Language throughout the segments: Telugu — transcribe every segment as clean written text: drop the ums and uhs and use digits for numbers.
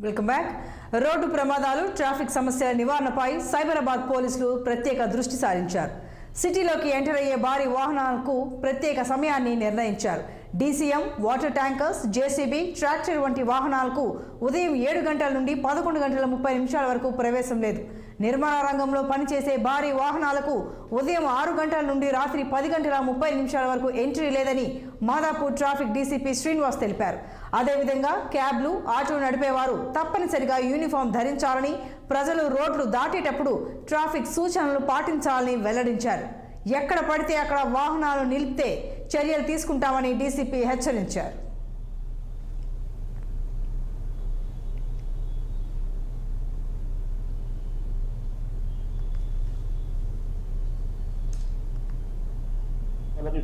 Welcome back. రోడ్డు ప్రమాదాలు, ట్రాఫిక్ సమస్యల నివారణపై సైబరాబాద్ పోలీసులు ప్రత్యేక దృష్టి సారించారు. సిటీలోకి ఎంటర్ అయ్యే భారీ వాహనాలకు ప్రత్యేక సమయాన్ని నిర్ణయించారు. DCM, water tankers, JCB, tractor వంటి వాహనాలకు ఉదయం 7 గంటల నుండి 11 గంటల 30 నిమిషాల వరకు ప్రవేశం లేదు. నిర్మాణ రంగంలో పనిచేసే భారీ వాహనాలకు ఉదయం 6 గంటల నుండి రాత్రి 10 గంటల 30 నిమిషాల వరకు ఎంట్రీ లేదని మాదాపూర్ ట్రాఫిక్ డీసీపీ శ్రీనివాస్ తెలిపారు. అదేవిధంగా క్యాబ్లు, ఆటో నడిపేవారు తప్పనిసరిగా యూనిఫామ్ ధరించాలని, ప్రజలు రోడ్లు దాటేటప్పుడు ట్రాఫిక్ సూచనలు పాటించాలని వెల్లడించారు. ఎక్కడ పడితే అక్కడ వాహనాలు నిలిపితే చర్యలు తీసుకుంటామని డీసీపీ హెచ్చరించారు.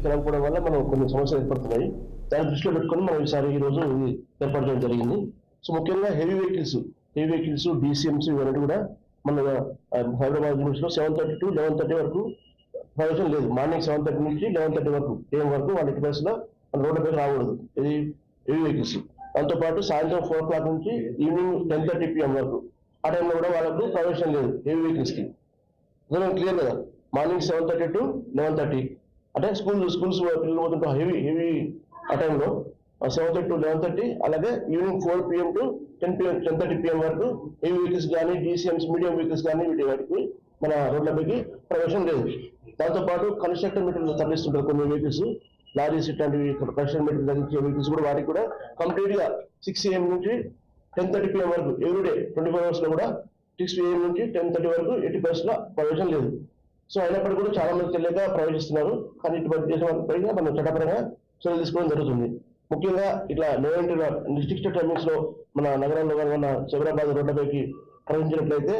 తెలవకపోవడం వల్ల మనం కొన్ని సమస్యలు ఏర్పడుతున్నాయి. దాన్ని దృష్టిలో పెట్టుకొని మనం ఈ రోజు ఏర్పాటు చేయడం జరిగింది. సో ముఖ్యంగా హెవీ వెహికల్స్ డీసీఎంసీ ఇవన్నీ కూడా మన హైదరాబాద్ లో 7:30 to 11:30 వరకు ప్రవేశం లేదు. మార్నింగ్ 7:30 నుంచి 11:30 వరకు AM వరకు వాళ్ళ ఎక్స్ప్రెస్ లో మన రోడ్ల పైకి రాకూడదు. ఇది హెవీ వెహికల్స్. దాంతోపాటు సాయంత్రం 4 o'clock నుంచి ఈవినింగ్ 10:30 PM వరకు ఆ టైంలో కూడా వాళ్ళకు ప్రవేశం లేదు హెవీ వెహికల్స్ కి. క్లియర్ కదా? మార్నింగ్ 7:30 to 11:30 అంటే స్కూల్స్ పిల్లలు పోతుంటాం హెవీ ఆ టైంలో 7:30 to 11:30, అలాగే ఈవినింగ్ 4 PM to 10:30 PM వరకు హెవీ వెహికల్స్ కానీ డీసీఎంస్, మీడియం వెహికల్స్ కానీ వాటికి మన రోడ్లపైకి ప్రవేశం లేదు. దాంతోపాటు కన్స్ట్రక్షన్ మెటీరియల్ తరలిస్తుంటారు కొన్ని వెహికల్స్, లారీస్ ఇట్లాంటివి కన్స్ట్రక్షన్ మెటీరియల్ తరలించే వెహికల్స్ కూడా వాటికి కూడా కంప్లీట్ గా 6 AM నుంచి 10:30 PM వరకు ఎవ్రీడే 24 hours లో కూడా 6 AM నుంచి 10:30 వరకు ఎట్టి పరిస్థితుల్లో ప్రవేశం లేదు. సో అయినప్పటికీ కూడా చాలా మంది తెలియక ప్రవేశిస్తున్నారు. కానీ ఇటువంటి చేసే వారిపైన మనం చట్టపరంగా చర్యలు తీసుకోవడం జరుగుతుంది. ముఖ్యంగా ఇట్లా డిస్ట్రిక్ట్ టైమింగ్స్ లో మన నగరంలో మన సైబరాబాద్ రోడ్లపైకి ప్రవేశించినట్లయితే